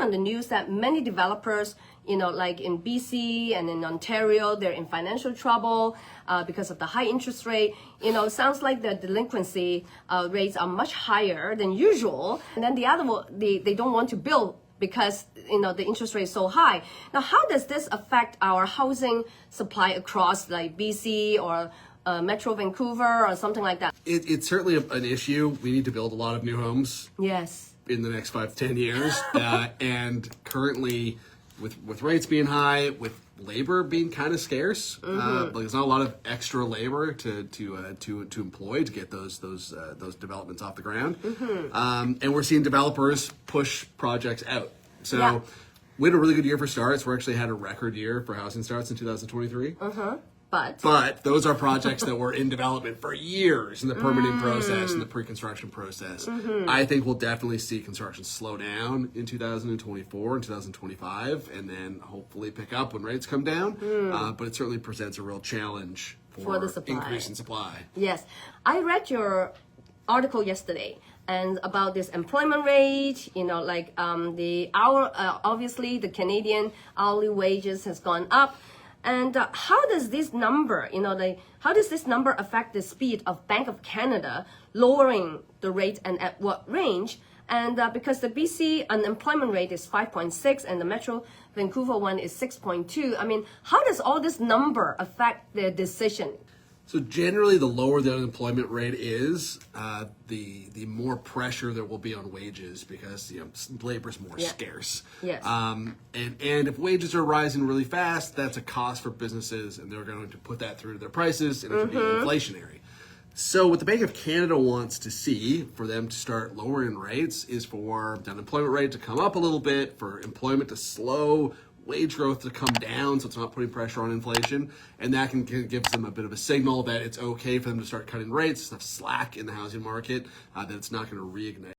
on the news that many developers, like in BC and in Ontario, they're in financial trouble because of the high interest rate. Sounds like the delinquency rates are much higher than usual. And then the other one, they don't want to build because the interest rate is so high. Now, how does this affect our housing supply across like BC or Metro Vancouver or something like that? It's certainly an issue. We need to build a lot of new homes. Yes. In the next 5 to 10 years, and currently, with rates being high, with labor being kind of scarce, like there's not a lot of extra labor to employ to get those developments off the ground, and we're seeing developers push projects out. So we had a really good year for starts. We actually had a record year for housing starts in 2023. But those are projects that were in development for years in the permitting process and the pre-construction process. I think we'll definitely see construction slow down in 2024 and 2025, and then hopefully pick up when rates come down. But it certainly presents a real challenge for the supply. Increase in supply. Yes, I read your article yesterday and about this employment rate, obviously the Canadian hourly wages has gone up. And how does this number, how does this number affect the speed of Bank of Canada lowering the rate and at what range? And because the BC unemployment rate is 5.6 and the Metro Vancouver one is 6.2, I mean, how does all this number affect their decision? So generally, the lower the unemployment rate is, the more pressure there will be on wages because labor is more scarce. Yes. And if wages are rising really fast, that's a cost for businesses, and they're going to put that through to their prices, and it can be inflationary. So what the Bank of Canada wants to see for them to start lowering rates is for the unemployment rate to come up a little bit, for employment to slow, wage growth to come down so it's not putting pressure on inflation, and that can give them a bit of a signal that it's okay for them to start cutting rates, enough slack in the housing market, that it's not going to reignite